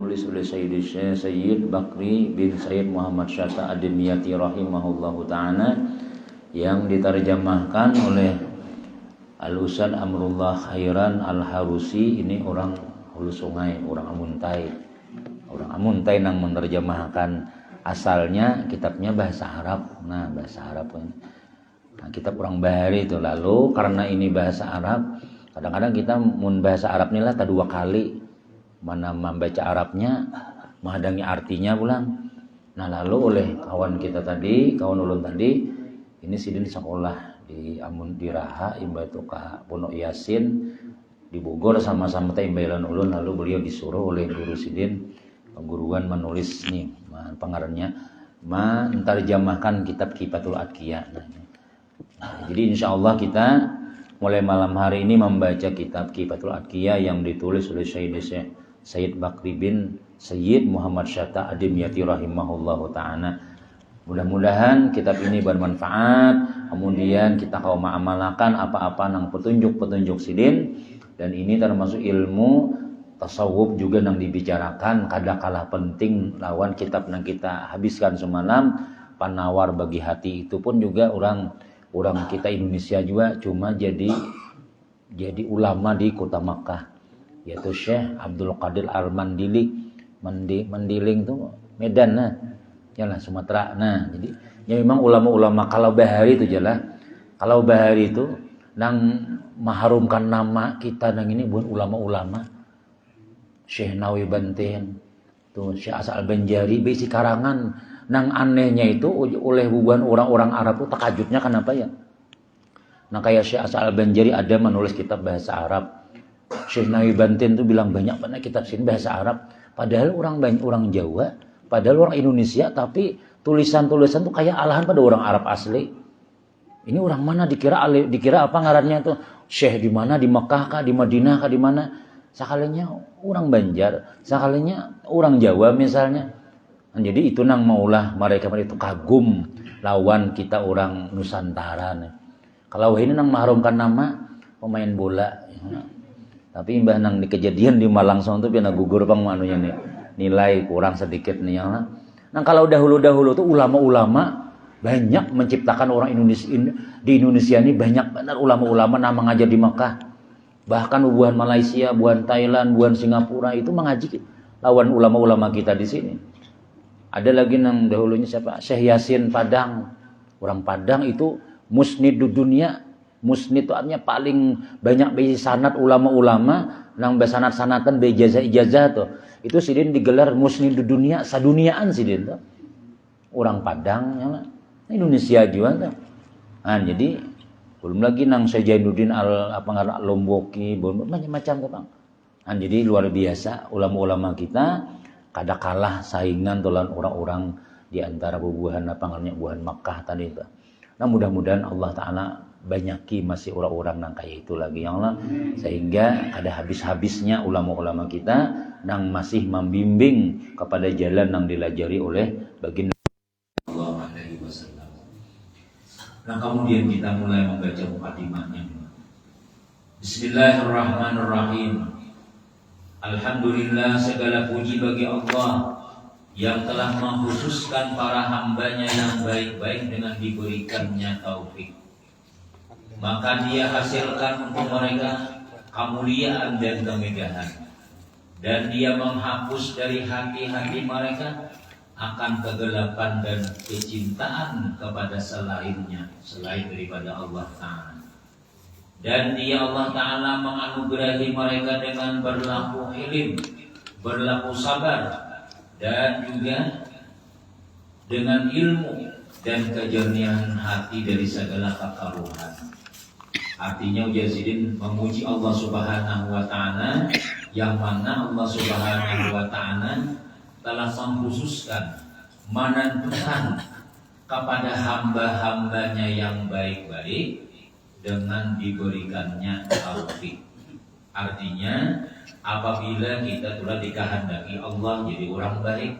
ditulis oleh Sayyid Bakri bin Sayyid Muhammad Syatta Ad-Dimyati rahimahullahu ta'ala, yang diterjemahkan oleh Al-Ustaz Amrullah Khairan Al-Harusi. Ini orang Hulu Sungai, orang Amuntai yang menerjemahkan. Asalnya kitabnya bahasa Arab. Nah, bahasa Arab. Nah, kitab orang Bahari itu. Lalu karena ini bahasa Arab, kadang-kadang kita mun bahasa Arab inilah kedua kali mana membaca Arabnya menghadangi artinya pulang. Nah, lalu oleh kawan kita tadi, kawan ulun tadi, ini sidin sekolah di Raha Imbatu ka Pondok Yasin di Bogor sama-sama taimbalan ulun. Lalu beliau disuruh oleh guru sidin guruan menulis nih pengarangnya menterjemahkan kitab Kifatul Adqiyah. Nah, jadi insyaallah kita mulai malam hari ini membaca kitab Kifatul Adqiyah yang ditulis oleh Sayyid Bakri bin Sayyid Muhammad Syatta Ad-Dimyati rahimahullahu ta'ala. Mudah-mudahan kitab ini bermanfaat, kemudian kita kaum mengamalkan apa-apa nang petunjuk-petunjuk sidin, dan ini termasuk ilmu tasawuf juga nang dibicarakan kada kalah penting lawan kitab nang kita habiskan semalam, Panawar Bagi Hati. Itu pun juga orang kita Indonesia juga cuma jadi ulama di kota Makkah, yaitu Syekh Abdul Qadir Mandiling tuh Medan, nah yalah Sumatera. Nah, jadi ya memang ulama-ulama kalau Bahari itu jelas, kalau Bahari itu nang mengharumkan nama kita nang ini bukan ulama-ulama. Syekh Nawawi Banten tuh, Syekh Asal Banjari bisi karangan nang anehnya itu oleh bubuhan orang-orang Arab tuh takajutnya kenapa ya. Nah, kayak Syekh Asal Banjari ada menulis kitab bahasa Arab. Syekh Nawawi Banten tuh bilang banyak kitab sini bahasa Arab. Padahal orang Jawa, padahal orang Indonesia, tapi tulisan-tulisan tuh kayak alahan pada orang Arab asli. Ini orang mana dikira apa ngarannya tuh? Syekh di mana? Di Mekah kah, di Madinah kah, di mana? Sekalinya orang Banjar, sekalinya orang Jawa misalnya. Nah, jadi itu nang maulah mereka itu kagum lawan kita orang Nusantara nih. Kalau ini nang mengharumkan nama pemain bola. Tapi mbah nang di kejadian di Malang sono tuh pina gugur pang manunya nih. Nilai kurang sedikit nih ya. Nah, kalau dahulu tuh ulama-ulama banyak menciptakan orang Indonesia di Indonesia ini banyak benar ulama-ulama nama ngajar di Mekah. Bahkan buan Malaysia, buan Thailand, buan Singapura itu mengaji lawan ulama-ulama kita di sini. Ada lagi nang dahulunya siapa? Syekh Yasin Padang. Orang Padang itu musnidud dunia. Musnid itu artinya paling banyak bagi sanad ulama-ulama nang besanad-sanatan be ijazah tuh. Itu sidin digelar musnidud dunia saduniaan sidin tuh. Orang Padang ya, Indonesia juga tuh. Nah, jadi belum lagi nang Sainuddin Lomboki, macam-macam tuh, Bang. Nah, jadi luar biasa ulama-ulama kita kada kalah saingan tolan orang-orang di antara bubuhan buhan Makkah tadi itu. Nah, mudah-mudahan Allah Ta'ala banyaki masih orang-orang nang kayak itu lagi ya Allah, sehingga ada habis-habisnya ulama-ulama kita nang masih membimbing kepada jalan nang dilajari oleh baginda sallallahu alaihi wasallam. Nah, kemudian kita mulai membaca mukadimahnya. Bismillahirrahmanirrahim. Alhamdulillah, segala puji bagi Allah yang telah mengkhususkan para hambanya yang baik-baik dengan diberikannya taufik. Maka dia hasilkan untuk mereka kemuliaan dan kemegahan, dan dia menghapus dari hati-hati mereka akan kegelapan dan kecintaan kepada selainnya, selain daripada Allah Ta'ala. Dan dia Allah Ta'ala menganugerahi mereka dengan berlaku ilim, berlaku sabar, dan juga dengan ilmu dan kejernihan hati dari segala kekaruhan. Artinya Yazidin memuji Allah Subhanahu wa Ta'ala, yang mana Allah Subhanahu wa Ta'ala telah mengkhususkan, menentukan kepada hamba-hambanya yang baik-baik dengan diberikannya taufik. Artinya apabila kita telah dikehendaki Allah jadi orang baik,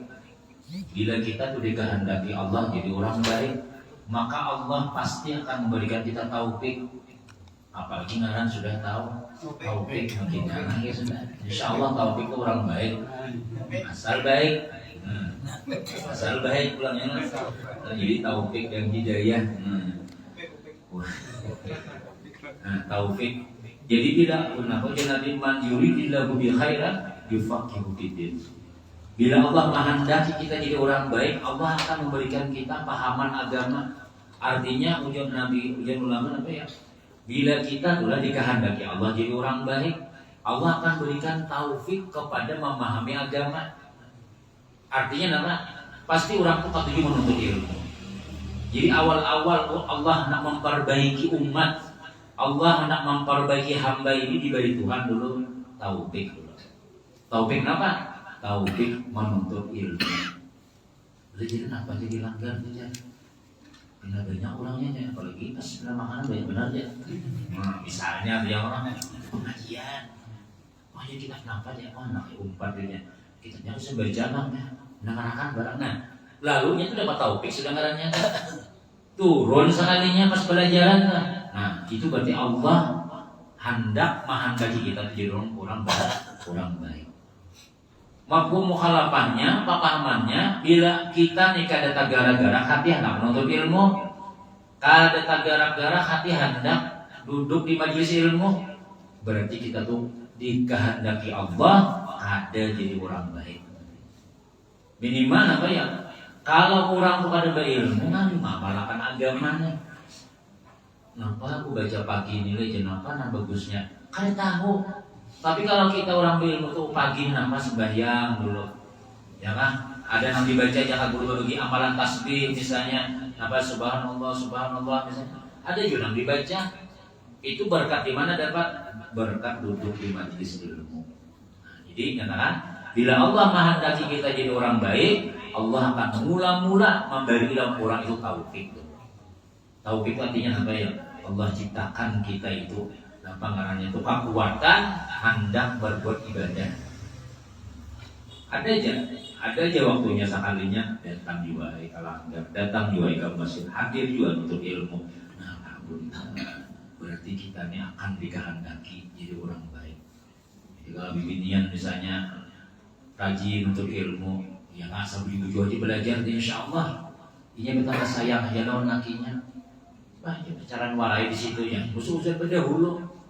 bila kita tuh dikehendaki Allah jadi orang baik, maka Allah pasti akan memberikan kita taufik. Apalagi ngaran sudah tahu taufik makin ngaran ya sudah. Insyaallah taufik itu orang baik. asal baik. Asal baik pulangnya jadi taufik dan hidayah. Taufik. Jadi tidak kenapa jadi man yuridillahu bi khairan yufaqihu fiddin. Bila Allah menghendaki kita jadi orang baik, Allah akan memberikan kita pahaman agama. Artinya ujian ulama apa ya? Bila kita telah dikehendaki Allah jadi orang baik, Allah akan berikan taufik kepada memahami agama. Artinya apa? Pasti orang itu ketujuh menuntut ilmu. Jadi awal-awal Allah nak memperbaiki umat, Allah nak memperbaiki hamba ini diberi Tuhan dulu taufik dulu. Taufik apa? Taufik menuntut ilmu. Jadi kenapa jadi langgar saja? Karena banyak orangnya ya, apalagi pas makanan banyak benar ya. Misalnya ada yang orang pengajian, ya kita kenapa ya? Anak umpannya kita jangan sembarangan ya, mengarahkan barangnya. Lalu itu dapat taufik sudah ngarannya turun sekalinya pas pelajaran. Nah itu berarti Allah hendak menghendaki kita jadi orang baik. Mafhum mukhalafannya, pahamannya, bila kita nikah ada gara-gara hati hendak menuntut ilmu, kalau ada gara-gara hati hendak duduk di majelis ilmu, berarti kita tuh dikehendaki Allah ada jadi orang baik. Minimal apa ya? Kalau orang tuh ada berilmu, kan mapalakan agamanya. Kenapa aku baca pagi nilai jenapa nah bagusnya? Kan tahu. Tapi kalau kita orang berilmu tuh pagi nama sembahyang dulu, ya kan? Ada yang dibaca jangan guru bagi amalan tasbih misalnya, apa subhanallah subhanallah misalnya. Ada juga yang dibaca. Itu berkat di mana dapat? Berkat duduk di majelis ilmu. Jadi katakan, bila Allah menghendaki kita jadi orang baik, Allah akan mula-mula memberi orang itu taufik. Taufik artinya apa ya? Allah ciptakan kita itu pangarannya itu kekuatan hendak berbuat ibadah. Ada aja waktunya sekalinya datang juga kalau datang juga ke masjid, hadir juga untuk ilmu. Nah, alhamdulillah berarti kita ini akan dikehendaki jadi orang baik. Jadi kalau bibinian misalnya rajin untuk ilmu, ya asal beribu aja belajar, insya Allah ini betapa sayang aja lawan lakinya. Wah, pacaran warai di situ ya. Usul-usul berdahulu.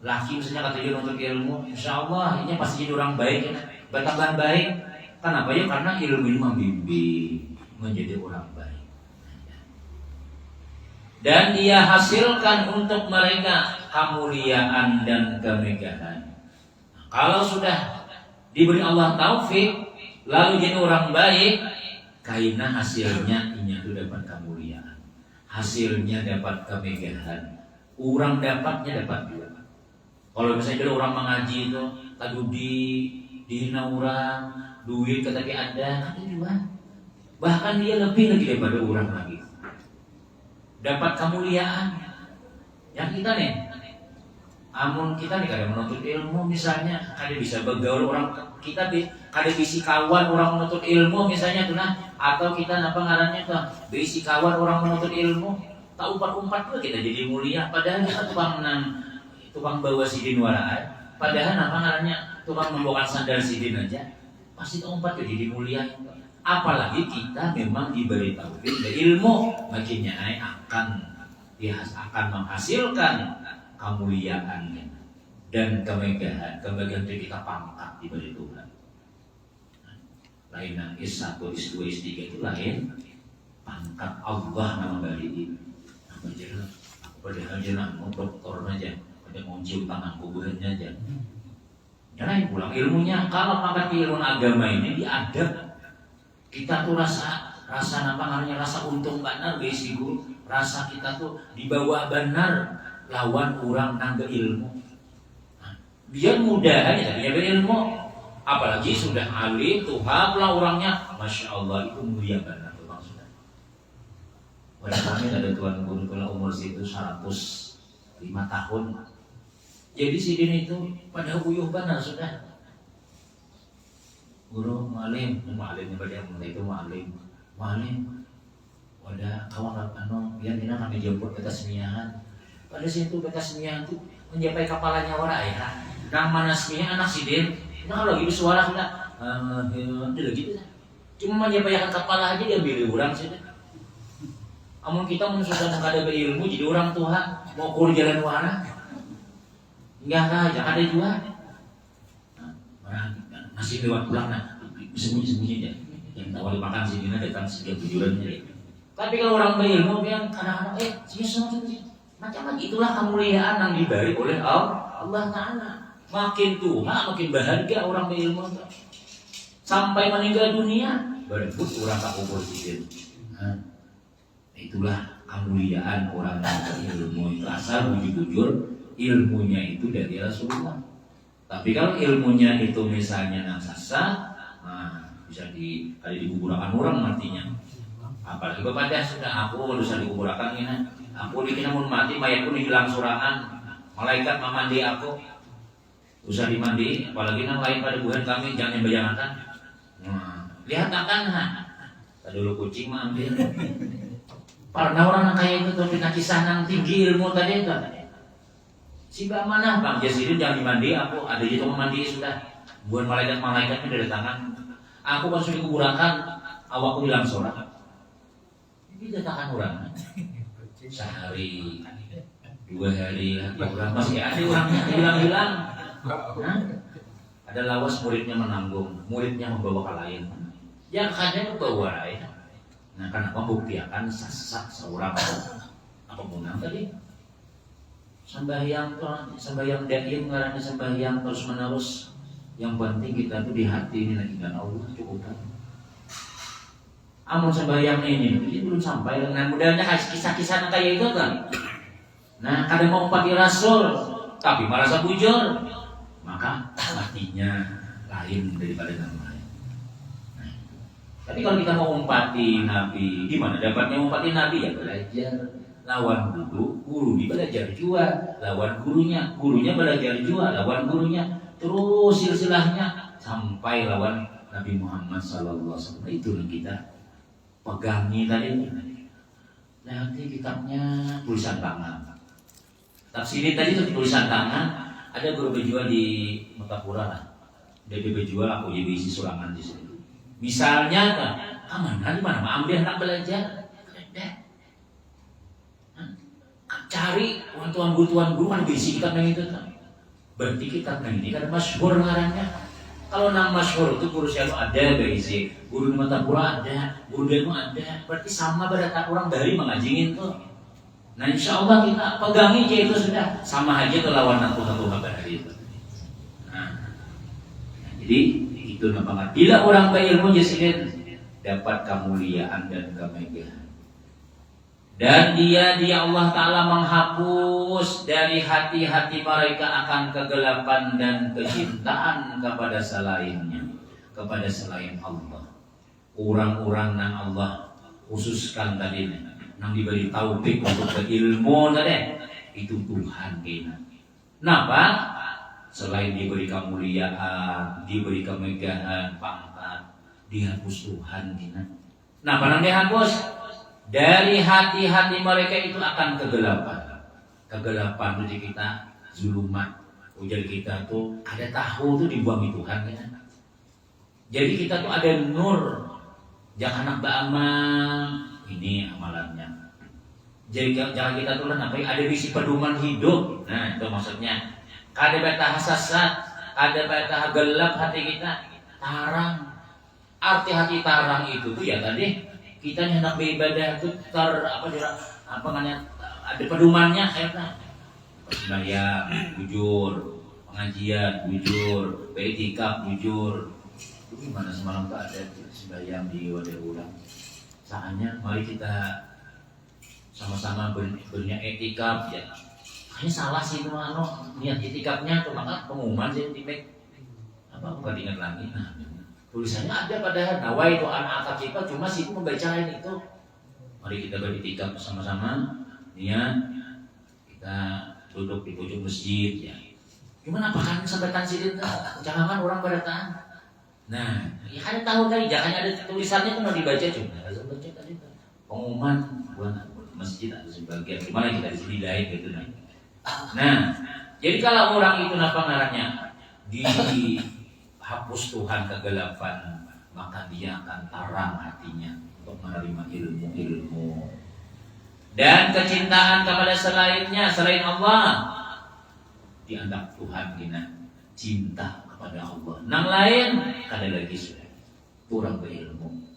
Laki misalnya kata dia untuk ilmu, insya Allah ini pasti jadi orang baik, bertambah baik. Kenapa ya? Karena ilmu ini membimbing menjadi orang baik. Dan dia hasilkan untuk mereka kemuliaan dan kemegahan. Kalau sudah diberi Allah taufik, lalu jadi orang baik, karena hasilnya ini itu dapat kemuliaan, hasilnya dapat kemegahan. Orang dapatnya dapat dua. Kalau misalnya dulu orang mengaji itu tadi dihina orang, duit kata dia ada juga. Bahkan dia lebih lagi daripada orang lagi. Dapat kemuliaan. Yang kita nih, amun kita nih kadang menuntut ilmu misalnya, kadang bisa bergaul orang kita, kadang bisi kawan orang menuntut ilmu misalnya tuh nah, atau kita apa ngarannya tuh bisi kawan orang menuntut ilmu, tak umpat-umpat tuh kita jadi mulia. Padahal kita tukang bawa sidin waraan, padahal apa ngarannya tukang membawa sandal sidin aja pasti tempat jadi mulia. Apalagi kita memang diberi taufik dan ilmu, makinnya akan menghasilkan kemuliaan dan kemegahan itu kita pangkat diberi Tuhan. Lain is 1, is 2, is 3 itu lain pangkat Allah nama bari. Apa jelas? Padahal jelas mau doktor aja. Ada muncul tangan kuburannya aja. Jangan pulang ilmunya. Kalau pakai ilmu agama ini diadab, kita tuh rasa apa namanya, rasa untung benar guys ibu. Rasa kita tuh dibawa benar lawan orang nangga ilmu. Nah, biar mudah aja dia berilmu. Apalagi sudah alim tuh lah orangnya, masya Allah itu mulia benar tuh bang sudah. Walau kami ada tuan guru kalau umur situ 105 tahun. Jadi sidin itu pada uyuh benar sudah. Guru malim pada yang mulai itu malim. Wadah kawan biar kita kami jemput ke tasmiahan. Pada situ ke tasmiahan itu mencapai kepalanya warai. Nang mana tasmiah anak sidin. Nah lagi bersuara sudah. Udah gitu. Cuma menyampaikan kepala aja dia milih orang sih. Amun kita susah menghadapi ilmu jadi orang Tuhan mau kur jalan warna. Enggak ada juga. Masih lewat pulang sembunyi aja. Yang tawar makan sini datang sejak tujuan jadi. Tapi kalau orang berilmu yang kadang-kadang sini macam itulah kemuliaan yang diberi oleh Allah Ta'ala. Makin tua makin bahagia orang berilmu. Sampai meninggal dunia berebut orang tak kubur sikit. Itulah kemuliaan orang yang berilmu. Itu asal bujur ilmunya itu dari Rasulullah. Tapi kalau ilmunya itu misalnya nang sasa, bisa dikuburakan orang matinya. Apalagi kepada sudah aku bisa dikuburakan ini. Aku dikira mau mati, mayatku dihilang surangan. Malaikat memandi aku, usah dimandi. Apalagi nang lain pada bulan kami jangan bayangkan. Lihat akan dulu kucing mah ambil. Pernah orang kayak itu tuh kisah nang tinggi ilmu tadi itu. Si mana Bang Jasirin jangan dimandi, aku ada itu mandi sudah. Buat malaikatnya dari tangan. Aku pas sudah kuburakan, awakku hilang sorak. Ini datangkan orang. Sehari, 2 hari, orang masih ada orangnya hilang-hilang. Ada lawas muridnya menanggung, muridnya membawa ke lain. Yang kadang membawa lain. Nah, kenapa membuktikan sesat seorang apa munang tadi? Sembahyang daim karena sembahyang terus menerus. Yang penting kita tuh di hati ini lagi dengan Allah cukup. Amun sembahyang ini belum sampai. Nah, mudahnya kisah-kisah kayak itu kan. Nah, kadang mau umpati Rasul, tapi merasa bujur, maka hatinya lain daripada yang lain. Nah, tapi kalau kita mau umpati Nabi, di mana dapatnya umpati Nabi ya belajar. Lawan guru belajar juga, lawan gurunya belajar juga, lawan gurunya, terus silsilahnya sampai lawan Nabi Muhammad SAW. Itu yang kita pegangi tadi. Nanti kitabnya tulisan tangan. Tafsir tadi itu tulisan tangan. Ada guru berjual di Metapura lah. Dia berjual aku jadi isi surangan di situ. Misalnya kan, mana di mana ambil anak belajar. Cari tuan guru kan berisi kitab yang itu kan. Berarti kitab yang ini kan masyhur ngarannya. Kalau nang masyhur itu guru siapa ada berisi, guru di Metapura ada, guru demo ada. Berarti sama pada orang dari mengajingin tuh. Nah, insya Allah kita pegangi aja itu sudah sama aja tuh lawan satu hari itu. Nah, jadi itu namanya. Bila orang berilmu jasirin dapat kemuliaan dan kemegahan. Dan dia Allah Ta'ala menghapus dari hati-hati mereka akan kegelapan dan kecintaan kepada selainnya, kepada selain Allah. Orang-orang yang Allah khususkan tadi, yang diberi taufik untuk berilmu tadi, itu Tuhan kita. Kenapa? Selain diberi kemuliaan, diberi kemegahan, pangkat, dihapus Tuhan kita. Kenapa yang dihapus? Dari hati-hati mereka itu akan kegelapan. Kegelapan itu kita zulumat. Ujar kita tuh ada tahu tuh dibuangi Tuhan ya. Jadi kita tuh ada nur. Jangan nak beramal. Ini amalannya. Jadi jangan kita tuh apa? Ada visi pedoman hidup. Nah itu maksudnya. Kada betah sesat, kada betah gelap hati kita. Tarang. Arti hati tarang itu tuh ya tadi. Kita hendak beribadah itu ada pedomannya kayaknya. Sembahyang jujur, pengajian jujur, beriktikaf jujur. Itu gimana semalam tak ada sembahyang di wadah orang. Saatnya mari kita sama-sama berniat iktikaf ya. Kayaknya salah sih itu niat iktikafnya tuh maka pengumuman sih tipe apa bukan ingat lagi. Nah, tulisannya ada pada nawai itu anak akad cuma situ membacain itu. Mari kita beriktikaf bersama-sama. Niat kita duduk di pojok masjid ya. Gimana apakah sampaikan situ? Jangan orang pada tahan. Nah, ya kan tahu tadi jangan ada tulisannya kan mau dibaca cuma harus baca tadi. Pengumuman buat masjid atau sebagian gimana kita di sini lain gitu nih. Nah, jadi kalau orang itu apa ngarannya di hapus Tuhan kegelapan, maka dia akan tarang hatinya untuk menerima ilmu-ilmu. Dan kecintaan kepada selain Allah, dianggap Tuhan kita cinta kepada Allah. Nang lain kada lagi sudah kurang berilmu.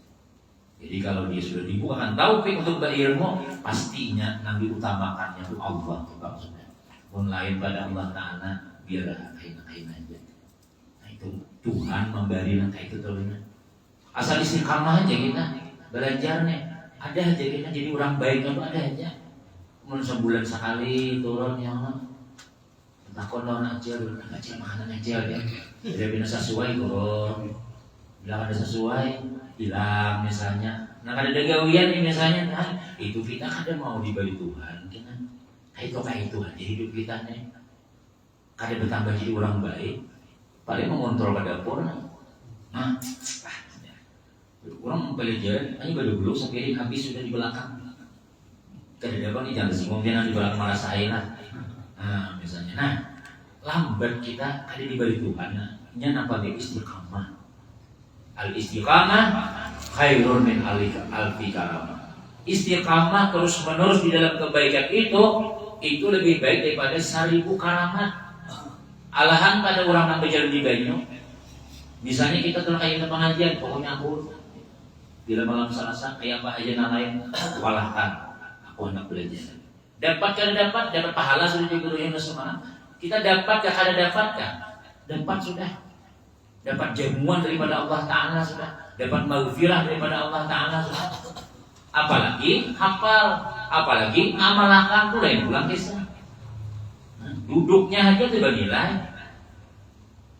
Jadi kalau dia sudah dibukakan taufik untuk berilmu, pastinya nang diutamakannya itu Allah sudah. Pun lain pada Allah Ta'ala, biarlah kain aja. Nah itu Tuhan memberi kayak itu tolongnya. Asal istiqamah aja kita belajarnya, ada aja kita jadi orang baik itu ada aja. Kemudian sebulan sekali turun yang takon lawan aja, ngaji makanan aja ya. Jadi bina sesuai turun, bilang ada sesuai hilang misalnya. Nah ada gawian nih misalnya, nah itu kita kadang mau diberi Tuhan, kita kayak itu aja hidup kita nih. Kadang bertambah jadi orang baik, paling mengontrol pada dapur. Nah, orang mempelajari, hanya baru dulu sepiring habis sudah di belakang. Kadang dapat nih jangan mungkin di belakang malah saya lah. Nah misalnya, nah lambat kita kadang diberi Tuhan, nya apa dia istiqamah. Al istiqamah khairun min alfi karamah. Istiqamah terus menerus di dalam kebaikan itu lebih baik daripada 1000 karamat. Alahan pada orang yang berjalan di banyu. Misalnya kita telah kayak pengajian, pokoknya aku bila malam Selasa kayak Pak Haji lain walahkan aku hendak belajar. Dapat pahala sudah diguruin semua. Kita dapat dapat sudah. Dapat jamuan daripada Allah Ta'ala sudah. Dapat maghfirah daripada Allah Ta'ala sudah. Apalagi hafal, apalagi amalkan pula yang pulang kisah. Duduknya aja tidak nilai.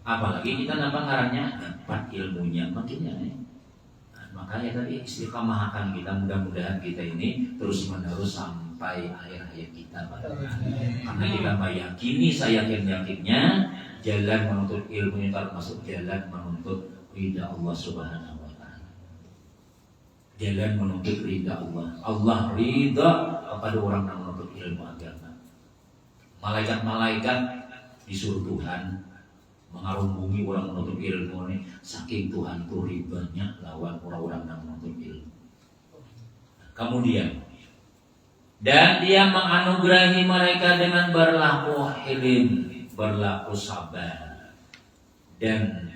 Apalagi kita dapat ngarannya dapat ilmunya makinnya nih. Makanya tadi istiqamahkan kita, mudah-mudahan kita ini terus menerus sampai akhir hayat kita. Karena kita meyakini, saya yakinnya jalan menuntut ilmu itu termasuk jalan menuntut ridha Allah Subhanahu wa Ta'ala. Jalan menuntut ridha Allah. Allah ridha kepada orang yang menuntut ilmu agama. Malaikat-malaikat disuruh Tuhan mengarungi orang menuntut ilmu ini, saking Tuhan itu ridhanya lawan orang-orang yang menuntut ilmu. Kemudian, dan dia menganugerahi mereka dengan berlaku hilim, berlaku sabar, dan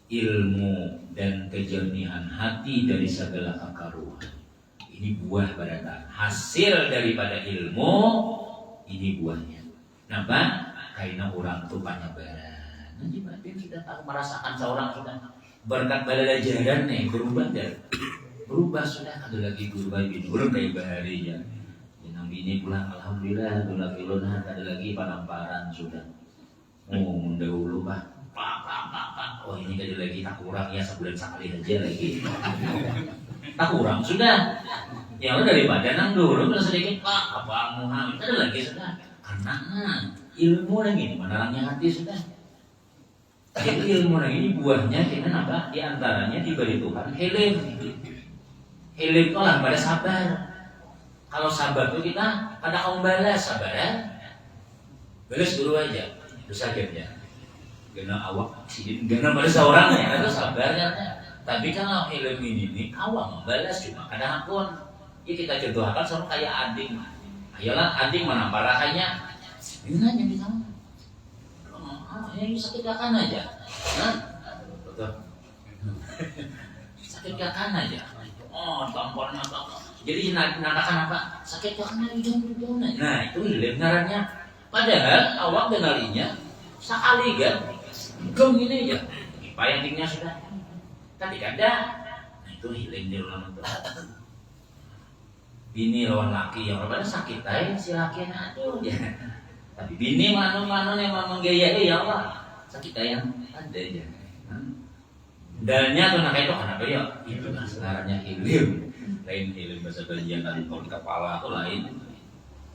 ilmu dan kejernihan hati dari segala kekaruan. Ini buah pada hasil daripada ilmu, ini buahnya. Kenapa? Karena orang itu panyabaran. Nanti batin kita tahu merasakan seorang sudah berkat belajaran nih berubah sudah ada lagi berubah binurun dari bahari ya. Yang bini pulang alhamdulillah dulu kilona ada lagi panamparan sudah. Oh dahulu pak. Oh ini ada lagi tak kurang ya sebulan sekali aja lagi. Tak kurang sudah. Ya udah daripada nang dulu sedikit pak apa Muhammad ada lagi sudah. Karena ilmu lagi menerangnya hati sudah. Jadi ilmu ini buahnya dengan apa? Di antaranya diberi Tuhan hilim. Hilim itu lah pada sabar. Kalau sabar itu kita pada kaum balas sabar ya. Balas dulu aja. Itu sakitnya. Gena awak sidin gena pada seorang ya itu sabarnya. Tapi kalau hilim ini awak balas cuma kadang pun ya kita contohkan sama kayak ading. Ayolah ading mana parahannya? Ini aja di sana. Ini sakit kakan aja, betul. Sakit kakan aja. Oh, tampornya apa? Jadi nanakan apa? Sakit kakan aja jangan. Nah itu hilim ngarannya. Padahal awak dengarnya sekali kan, gem ini aja. Payangnya sudah. Tapi kada. Nah itu hilim di ulama itu. Bini lawan laki yang pada sakit aja si laki aduh ya. Tapi bini mana yang menggaya ya Allah sakit yang ada aja. Dalnya tuh nak itu kenapa ya? Itu sebenarnya ilmu lain ilmu bahasa bagian dari kepala atau lain.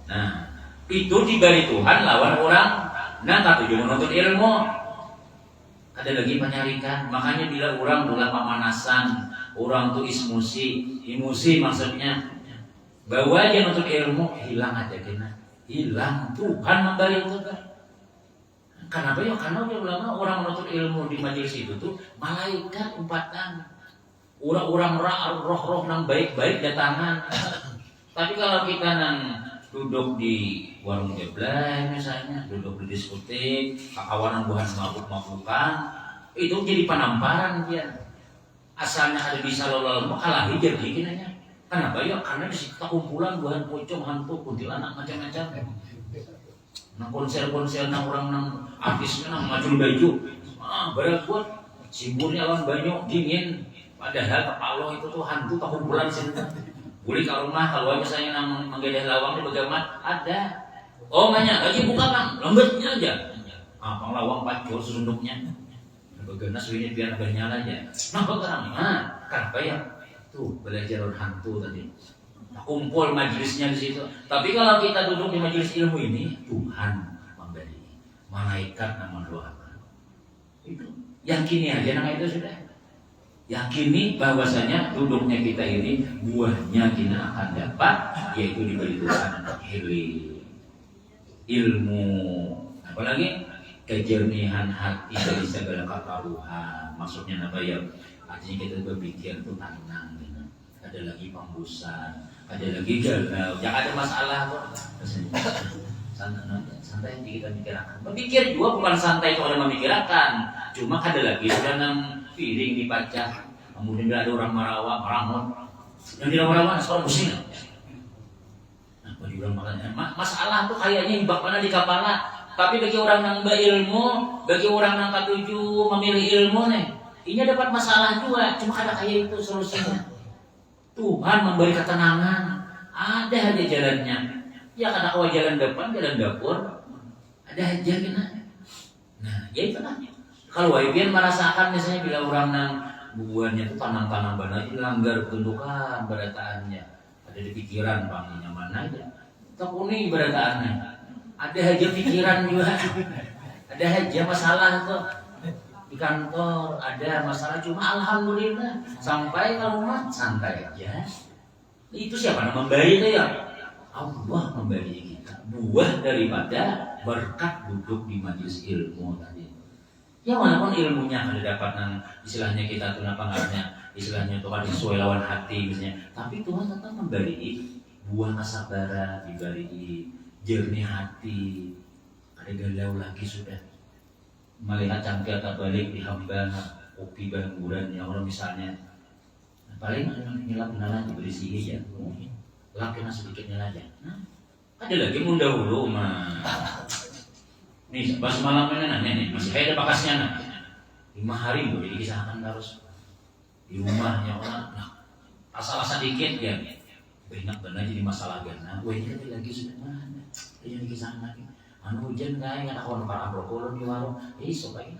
Nah itu diberi Tuhan lawan orang. Nah tapi juga menuntut ilmu. Ada lagi penyarikan. Makanya bila orang mulai pemanasan, orang tuh emosi maksudnya. Bawa aja menuntut ilmu hilang aja kena. Hilang Tuhan memberi itu kan. Kenapa ya? Karena ulama orang menuntut ilmu di majelis itu tuh malaikat umpatan, orang-orang roh-roh nang baik-baik datangan. Tapi kalau kita nang duduk di warung jeblay misalnya, duduk di diskotik, kawanan buhan mabuk-mabukan, itu jadi penamparan dia. Asalnya ada di salon kalah jadi kinanya. Kenapa ya? Karena di situ kumpulan buhan pocong, hantu, kuntilanak macam-macam. Nang konser-konser nang orang nang artisnya nang maju baju, berat buat simburnya lawan banyak dingin. Padahal kepala itu tuh hantu tak kumpulan sini. Boleh ke rumah kalau misalnya nang menggedah lawang di bagaimana ada. Oh banyak lagi buka bang, lembutnya aja. Pang lawang pacul susunduknya. Bagaimana suwinya biar agak nyala aja. Nah sekarang, kenapa ya? Tuh belajar hantu tadi. Kumpul majelisnya di situ. Tapi kalau kita duduk di majelis ilmu ini, Tuhan memberi, malaikat yang mendoakan. Itu yakini aja nang itu sudah. Yakini bahwasanya duduknya kita ini buahnya kita akan dapat, yaitu diberi Tuhan ilmu, apalagi kejernihan hati dari segala ketaruhan. Maksudnya apa ya? Artinya kita berpikir itu tenang. Ada lagi pembusan, ada lagi gagal, jangan ada masalah kok. Santai kita mikirkan. Berpikir juga bukan santai itu orang memikirkan, cuma ada lagi sudah nang piring dibaca, kemudian ada orang marangon, yang tidak marangon seorang pusing. Nah, bagi orang makanya masalah tuh kayaknya bak mana di kepala, tapi bagi orang nang berilmu, bagi orang nang katuju memilih ilmu nih, ini dapat masalah juga, cuma ada kayak itu solusinya. Tuhan memberi ketenangan, ada aja jalannya. Ya kata kau jalan depan, jalan dapur, ada aja kena. Nah, ya itu lah. Kalau wajiban merasakan misalnya bila orang nang buahnya itu tanam-tanam benar, langgar ketundukan berataannya, ada di pikiran panginya mana aja. Tekuni berataannya, ada aja pikiran juga, ada aja masalah tuh. Di kantor ada masalah, cuma alhamdulillah sampai ke rumah santai aja. Itu siapa yang memberi itu ya? Allah memberi kita buah daripada berkat duduk di majelis ilmu tadi. Ya walaupun ilmunya ada dapat nang istilahnya kita tuh apa namanya, istilahnya itu kan sesuai lawan hati misalnya. Tapi Tuhan tetap memberi buah kesabaran, diberi jernih hati. Ada galau lagi sudah. Melihat cangkir terbalik di hamba kopi bahuran ya Allah misalnya paling nyelap aja berisi ya lap kena sedikitnya aja. Ada lagi mun dahulu mah nih pas malam ini nanya nih masih ada bakasnya nah 5 hari boleh dikisahkan terus di rumahnya orang asal sedikit ya banyak benar jadi masalah gana wah ini lagi sudah mana jadi dikisahkan lagi hujan kayak nggak tahu para brokolo di warung, sobain.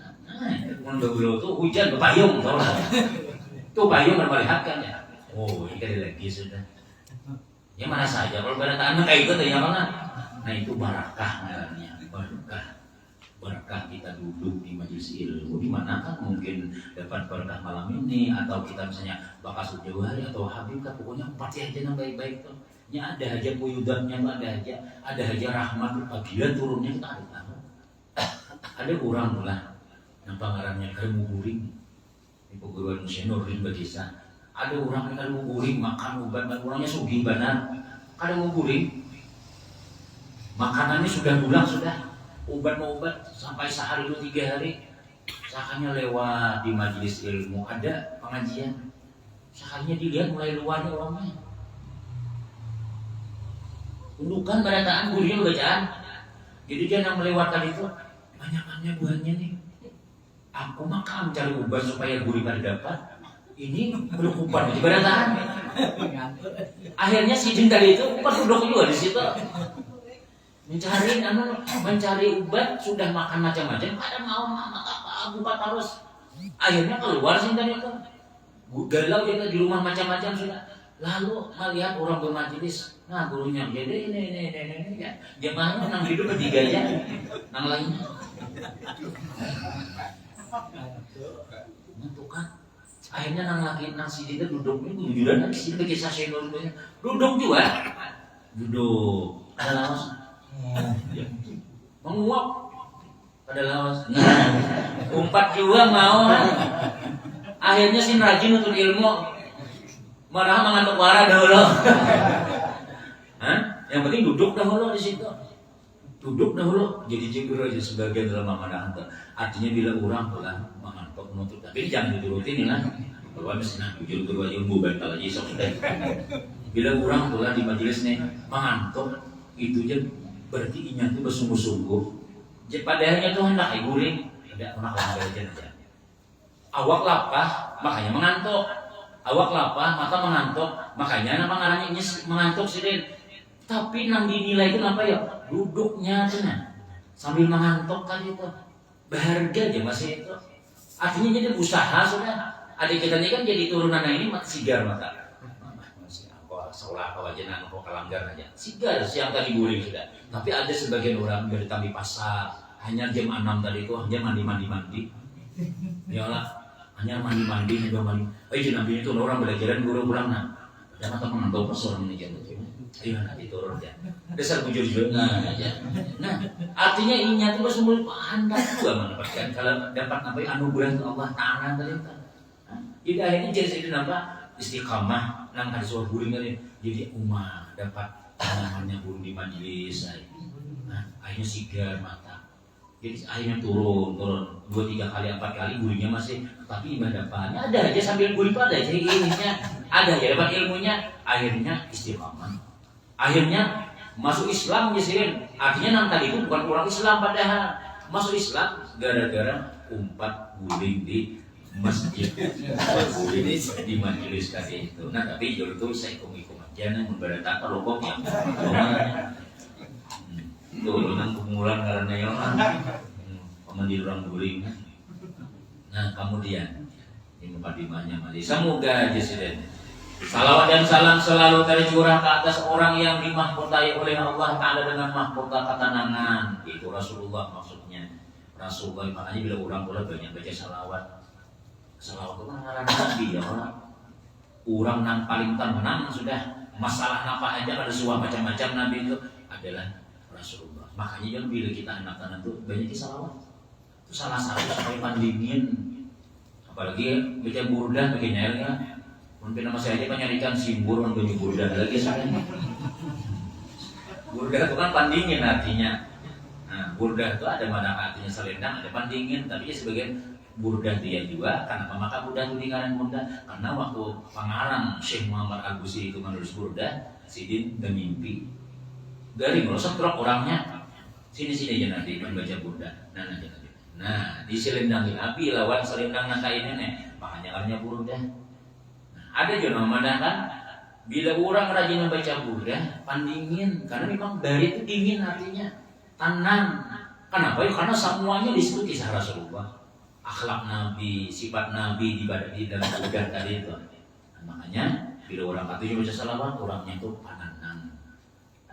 Mun dahulu tuh hujan berpayung, tahu lah. Tuh payung memperlihatkan ya. Oh, ini kali lagi sudah. Ya mana saja kalau berataan kayak itu ya mana. Nah itu barakah namanya, barakah kita duduk di majelis ilmu. Di mana kan mungkin dapat berkah malam ini atau kita misalnya bakas jawari atau habib kan pokoknya pasti aja yang baik-baik tuh. Ya ada aja puyudannya ada aja rahmat apabila turunnya kita ada tahu. Ada orang lah yang pangarannya kalemu guring di perguruan Nurin Badisa. Ada orang yang kalemu guring makan obat orangnya sugih benar. Kalemu guring makanannya sudah pulang sudah obat sampai sehari 3 hari. Sakanya lewat di majelis ilmu ada pengajian. Sakanya dilihat mulai luarnya orangnya. Tundukan berataan gurihnya bacaan. Jadi dia yang melewatkan itu banyak-banyak buahnya nih. Aku makan cari obat supaya gurih pada dapat. Ini belum ubat di berataan. Akhirnya si jin tadi itu bukan duduk juga di situ. Mencari obat sudah makan macam-macam. Ada mau apa obat harus. Akhirnya keluar sih tadi itu. Galau dia di rumah macam-macam sudah. Lalu melihat orang bermajelis, nah gurunya jadi ini ya, jemaahnya nang hidup bertiga aja, nang lainnya, menentukan. Akhirnya nang laki nang si dia duduk ini gujuran lagi sih bagi saya duduk juga, duduk, ada lawas, menguap, pada lawas. Nah, umpat juga mau kan. Akhirnya si rajin untuk ilmu, malah mengantuk wara dahulu. Hah? Yang penting duduk dahulu di situ. Duduk dahulu. Jadi jujur aja sebagian dalam mengantuk. Artinya bila orang pulang mengantuk menuntut, tapi jangan diturutin ya. Kalau misalnya jujur kedua ilmu bantal aja sudah. Bila orang pulang di majelis nih mengantuk, itu aja berarti inya itu bersungguh-sungguh. Padahalnya tuh hendak guring, tidak pernah kalau aja. Awak lapah, makanya mengantuk. Awak lapah, mata mengantuk, makanya nama ngarangnya mengantuk sih. Tapi nang dinilai itu apa ya? Duduknya cina sambil mengantuk tadi itu. Berharga aja masih itu. Artinya jadi usaha sudah. Adik kita ini kan jadi turunan ini sigar mata. Masih aku seolah apa aja nang aku kelanggar aja. Sigar siang tadi guring sudah. Tapi ada sebagian orang berdatang di pasar hanya jam 6 tadi itu hanya mandi. Yalah, hanya mandi, hanya mandi. Nabi itu orang belajaran guru pulang nah. Dan mata mengantuk pas orang ini jatuh. Ayo nanti turun aja. Dasar bujur juga aja. Nah, artinya inya itu semua Anda juga mendapatkan kalau dapat apa anugerah Allah Taala tadi. Jadi akhirnya jadi itu apa? Istiqamah nang kada suah guring tadi. Jadi umat dapat namanya guru di majelis. Nah, akhirnya sigar mata. Jadi akhirnya turun 2-3 kali 4 kali gurunya masih, tapi ibadah depannya ada aja sambil guru itu ada aja ilmunya, ada aja dapat ilmunya, akhirnya istiqamah, akhirnya masuk Islam jasirin. Artinya nang tadi itu bukan orang Islam padahal masuk Islam gara-gara umpat guling di masjid, guling di majelis tadi itu. Nah tapi jauh itu saya ikum aja nih memberitakan kalau kok yang turunan kumpulan karena yang pemandir orang guling. Nah kemudian ini mukadimahnya mali. Semoga Presiden salawat dan salam selalu tercurah ke atas orang yang dimahkotai oleh Allah Taala dengan mahkota ketenangan. Itu Rasulullah maksudnya. Rasulullah makanya bila orang boleh banyak baca salawat. Salawat itu kan ngaran Nabi ya orang. Orang yang paling tenang sudah masalah apa aja ada suah macam-macam Nabi itu adalah Rasulullah. Makanya jangan bila kita anak-anak itu banyak salawat. Itu salah satu supaya pandingin. Apalagi baca burdah pakai nyelnya. Mungkin nama saya aja penyarikan simbur untuk burdah lagi saya. Burdah itu kan pandingin artinya. Nah, burdah itu ada mana artinya selendang, ada pandingin. Tapi ya sebagian burdah dia juga. Kenapa maka burdah itu dikarenakan burdah? Karena waktu pengarang Syekh Muhammad Al-Busi itu menulis burdah, Sidin dan mimpi. Dari merosot truk orangnya sini aja nanti membaca burdah. Nah di selendang api lawan selendang nangka ini nih makanya karena burdah. Nah, ada juga nama kan bila orang rajin membaca burdah pandingin karena memang dari itu dingin artinya tenang. Kenapa? Karena semuanya disebut kisah Rasulullah, akhlak Nabi, sifat Nabi di dalam burdah tadi itu. Nah, makanya bila orang katanya baca salawat orangnya itu tenang.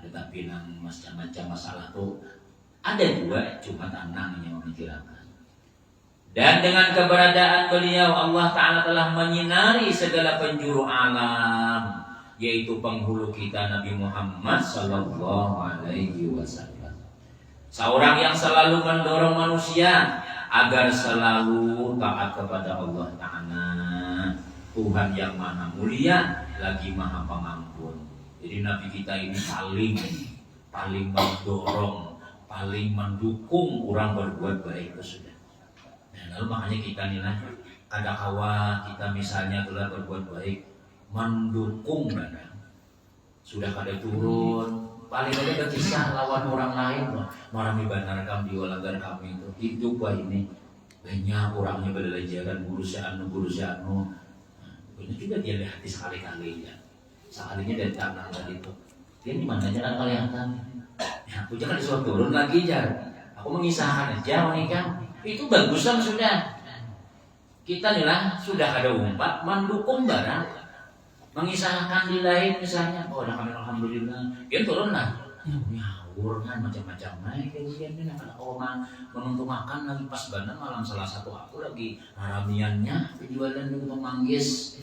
Tetapi nang macam-macam masalah tuh ada juga cuma tenang yang memikirkan. Dan dengan keberadaan beliau Allah Ta'ala telah menyinari segala penjuru alam, yaitu penghulu kita Nabi Muhammad Sallallahu Alaihi Wasallam. Seorang yang selalu mendorong manusia agar selalu taat kepada Allah Ta'ala, Tuhan yang maha mulia lagi maha pengampun. Jadi Nabi kita ini paling mendorong, paling mendukung orang berbuat baik itu sudah. Nah, lalu makanya kita nih kada kawa kita misalnya telah berbuat baik, mendukung badan. Sudah kada turun, paling ada kisah lawan orang lain, marami benar kami diwalagan kami itu hidup ini banyak orangnya belajaran guru si anu. Ini juga dia lihat sekali-kali ya. Sekalinya dari tanah tadi itu dia di mana jalan kelihatan ya aku jangan disuruh turun lagi jar aku mengisahkan aja menikah itu bagusan sudah kita nih lah sudah ada umpat mendukung barang mengisahkan di lain misalnya udah kami alhamdulillah dia turun lah ngawur kan macam-macam naik kemudian ini akan menuntut makan lagi pas bandang malam salah satu aku lagi ramiannya penjualan untuk manggis.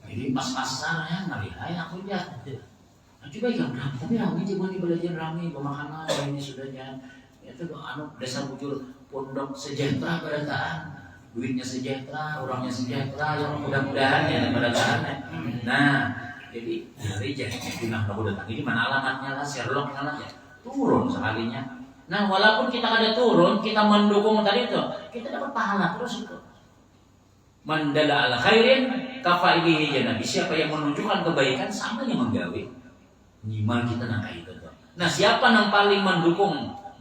Jadi pas-pasan ya ngalihai aku ya. Nah, coba yang rame, tapi rame cuma di belajar rame pemakanan ini sudahnya Itu anu dasar bujur pondok sejahtera berataan, duitnya sejahtera, orangnya sejahtera, yang mudah-mudahan ya berataan. Nah, jadi dari jadi gunah aku datang ini mana alamatnya lah, Sherlock lah ya turun sekalinya. Nah, walaupun kita ada turun, kita mendukung tadi itu, kita dapat pahala terus itu. Mandala ala khairin kafailihi janabi. Siapa yang menunjukkan kebaikan sama yang menggawe. Nyimal kita nangka itu tuh. Nah, siapa yang paling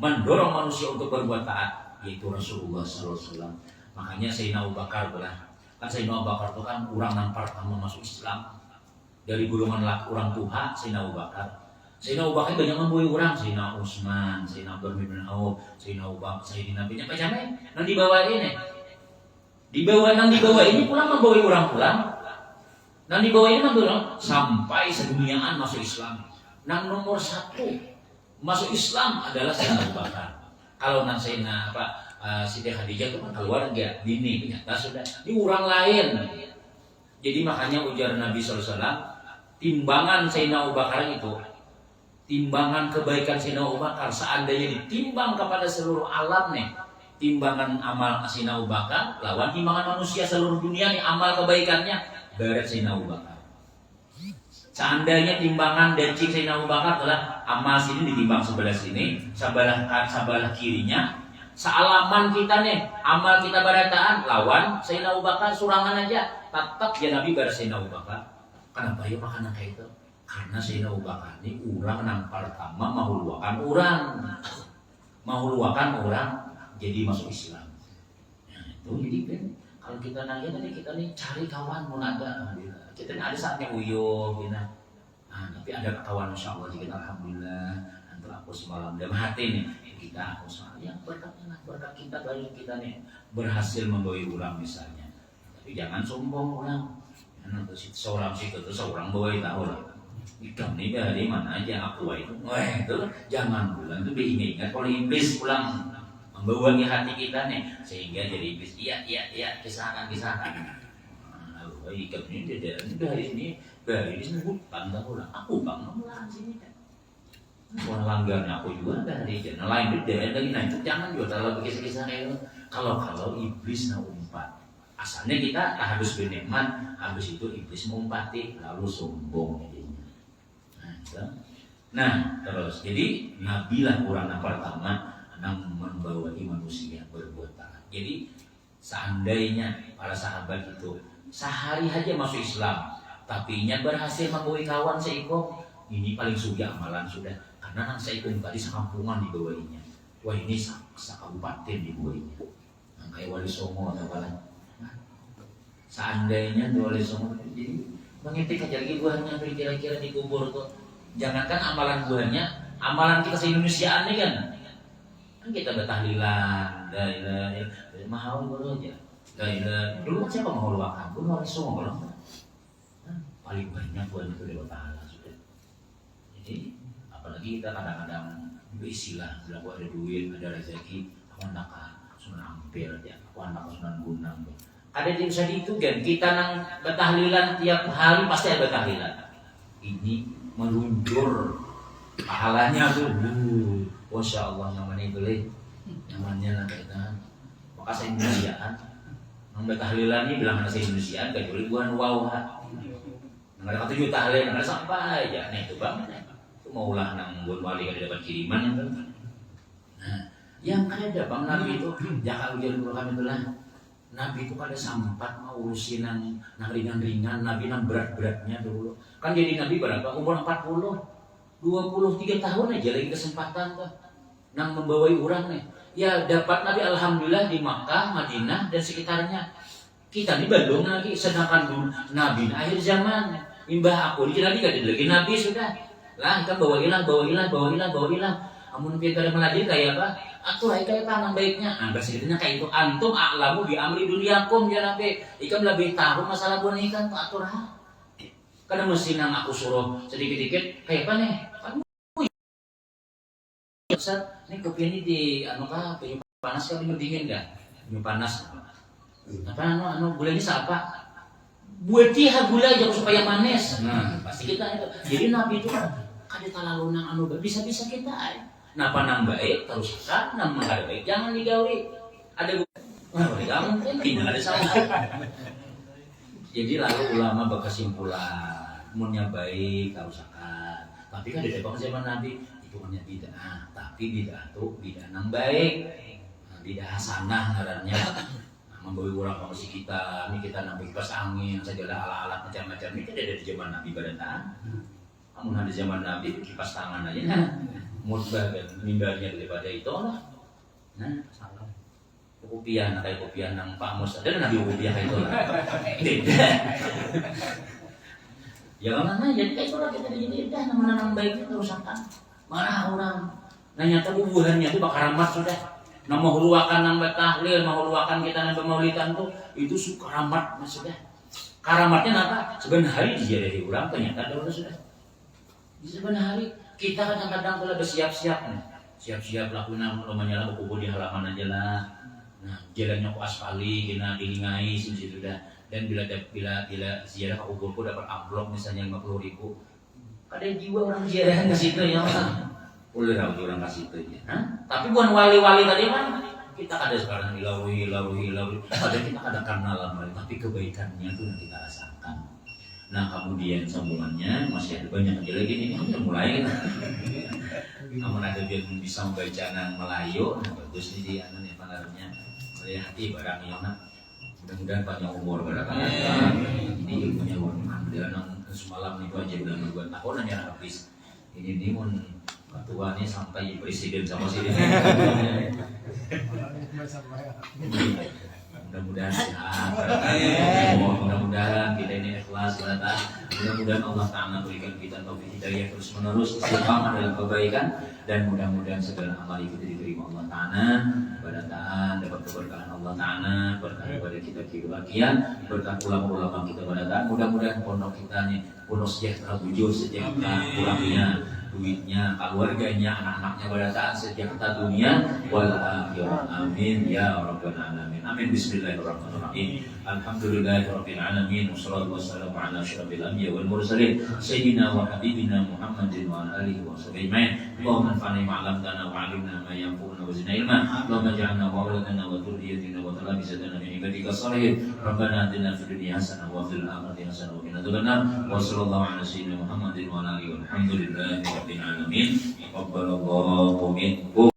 mendorong manusia untuk berbuat taat? Yaitu Rasulullah SAW. Makanya Sayyidina Abu Bakar belah. Kan Sayyidina Abu Bakar itu kan orang yang pertama masuk Islam. Dari golongan orang tua Sayyidina Abu Bakar. Sayyidina Abu Bakar banyak membawa orang. Sayyidina Utsman, Sayyidina Abdurrahman bin Auf, Sayyidina Abu Bakar, Sayyidina banyak macamnya. Nanti dibawa ini. Di bawah ini pulang membawa orang pulang. Dan di bawah ini membawa sampai seduniaan masuk Islam. Nang nomor 1 masuk Islam adalah Sayyidina Abu Bakar. Kalau nang Sayyidina Siti Khadijah itu kan keluarga, bini, ternyata sudah ini orang lain. Jadi makanya ujar Nabi SAW, timbangan Sayyidina Abu Bakar itu, timbangan kebaikan Sayyidina Abu Bakar seandainya ditimbang kepada seluruh alam nih, timbangan amal Sayyidina Abu Bakar lawan timbangan manusia seluruh dunia nih amal kebaikannya berat Sayyidina Abu Bakar. Seandainya timbangan dan cik Sayyidina Abu Bakar adalah amal sini ditimbang sebelah sini, sebelah kirinya, sealaman kita nih amal kita barataan lawan Sayyidina Abu Bakar surangan aja tetap ya Nabi bar Sayyidina Abu Bakar. Kenapa ya makanya kayak itu? Karena Sayyidina Abu Bakar ini orang yang pertama mahuluakan orang jadi masuk Islam. Nah, itu jadi kan kalau kita nanya tadi kita nih cari kawan mau ada, kita ada saatnya uyuh, gitu. Nah, tapi ada kawan Insya Allah kita alhamdulillah antara aku semalam dalam hati nih kita aku semalam yang berkatnya berkat kita baru kita nih berhasil membawa orang misalnya. Tapi jangan sombong orang. Karena seorang situ itu seorang bawa tahu lah. Ikam nih dari mana aja aku itu, itu jangan pulang itu ingat kalau iblis pulang membawa hati kita nih sehingga jadi iblis iya kisahkan ikam ini dari sini hutan tahu lah aku bangun lah sini kan orang langgarnya aku juga dari jalan lain beda lagi nah itu jangan juga terlalu kisah-kisah itu kalau iblis nak umpat asalnya kita harus bernikmat habis itu iblis mengumpati lalu sombong jadinya. Nah terus jadi Nabi lah orang yang pertama yang membawa manusia berbuat taat. Jadi seandainya para sahabat itu sehari aja masuk Islam, tapi nya berhasil membawa kawan seiko, ini paling sudah amalan sudah. Karena nang seiko tadi sekampungan dibawainnya. Wah ini sekabupaten dibawainnya. Nah, kayak Wali Songo atau apa lain. Seandainya Wali Songo jadi mengetik aja lagi buahnya kira-kira dikubur tuh. Jangankan amalan buahnya, amalan kita se-Indonesiaan nih kan kita bertahlilan, mahal dulu aja. Dulu kan siapa mau luakan? Dulu Wali Songo kalau paling banyak buat itu Dewa Ta'ala sudah. Jadi apalagi kita kadang-kadang beristilah, bila aku ada duit, ada rezeki, aku anak Sunan Ampel aja, aku anak Sunan Gunung. Ada yang bisa itu kan? Kita nang bertahlilan tiap hari pasti ada bertahlilan. Ini meluncur pahalanya tuh. Masya Allah namanya itu leh, namanya lah kita. Maka saya Indonesiaan, nambah tahlilan ini bilang saya Indonesiaan, kecuali bukan wow. Nggak ada 7 tahlil, nggak ada sampai aja. Nah itu bang, itu maulah nang buat wali ada dapat kiriman yang tuh. Nah, yang ada bang Nabi itu, jangan ujar kami itulah. Nabi itu kada sempat mau urusin nang ringan-ringan, Nabi nang berat-beratnya dulu. Kan jadi Nabi berapa? Umur 40. 23 tahun aja lagi kesempatan tuh nang membawai orang nih ya dapat Nabi alhamdulillah di Makkah, Madinah dan sekitarnya. Kita di Bandung lagi sedangkan dulu Nabi akhir zaman imbah aku di Nabi gak lagi Nabi sudah lah kita bawa hilang amun kita ada melajari kayak apa atur kayak tanam baiknya bersihnya kayak itu antum a'lamu bi amri dunyakum ya Nabi ikam lebih tahu masalah buah ikan atur karena mesti nang aku suruh sedikit-sedikit kayak apa nih? Ustaz, ini kopi ini di penyu panas kan dingin enggak? Penyu panas. Apa gulanya siapa? Buat dia gula aja supaya manis. Nah, pasti kita itu. Jadi Nabi itu kan kada terlalu nang bisa-bisa kita. Napa nang baik terus kan, nang ada baik jangan digawi. Ada nggak mungkin tidak ada salah. Jadi lalu ulama berkesimpulan, munnya baik karusakan. Tapi kan di depan zaman Nabi itu hanya bid'ah, tapi bid'ah itu bid'ah nang baik, bid'ah hasanah ngarannya. Membawa orang ke masjid kita, ini kita nampak kipas angin, segala alat-alat macam-macam ini tidak ada di zaman Nabi barataan. Kamu ada zaman Nabi kipas tangan aja, nah, mutbah dan mimbarnya daripada itu lah. Nah, salah. Kopian, kayak kopian nang Pak Mus, ada Nabi kopian kayak itu lah. Ya mana jadi kayak itu lah kita jadi dah nama nang baiknya kerusakan. Mana orang nanya kebubuhannya itu bakar ramat sudah. Nah mahuluakan nang tahlil, mahuluakan kita nang pemaulidan tuh itu suka karamat mas sudah. Karamatnya apa? Sebenarnya hari dia dari ulang ternyata ada sudah. Di sebenarnya hari kita kadang-kadang telah bersiap-siap nih, siap-siap lakukan namanya lah kubur di halaman aja lah. Nah jalannya ku aspali, kena dilingai situ dah. Dan bila ziarah ke kuburku dapat amplop misalnya 50.000, kadang jiwa orang ziarah ke situ ya. Boleh orang kasih itu ya. Tapi bukan wali-wali tadi kan kita ada sekarang ilawi. Ada kita ada kenal lama, tapi kebaikannya itu nanti kita rasakan. Nah kemudian sambungannya masih ada banyak aja lagi nih. Udah mulai kan. Namun ada dia bisa membaca nang Melayu, nah bagus nih dia nih pangarnya melihat barang yang mudah-mudahan panjang umur barangkali. Ini ilmunya alhamdulillah nang semalam itu aja udah 2 tahun aja habis. Ini pun ketua nih sampai presiden sama sini. Mudah-mudahan sehat. Mudah-mudahan kita ini ikhlas berata. Mudah-mudahan Allah Ta'ala berikan kita taufik hidayah terus menerus istiqamah dalam kebaikan, dan mudah-mudahan segala amal kita diterima Allah Ta'ala, berataan dapat keberkahan Allah Ta'ala, berkah kepada kita kebahagiaan, berkah ulama-ulama kita berataan. Mudah-mudahan pondok kita nih penuh sejahtera, bujur sejahtera, pulangnya duitnya, keluarganya, anak-anaknya pada saat sejahtera dunia wal akhirah. Amin ya rabbal alamin. Amin. Bismillahirrahmanirrahim. Alhamdulillahirabbil alamin. Wassalatu wassalamu ala asyrafil anbiya wal mursalin sayyidina wa habibina Muhammadin wa ala alihi wa sahbihi ajmain. Allahumma anfa'na ma 'allamtana wa 'allimna ma yanfa'una wa zidna ilma. Allahumma ij'alna wa awladana wa dhurriyyatina wa talabizatana min ibadika shalihin. Rabbana atina fid dunya hasanah wa fil akhirati hasanah wa qina adzabannar. Wa sallallahu ala sayyidina Muhammadin wa ala alihi wa alhamdulillahi rabbil alamin. Taqabbalallahu minkum.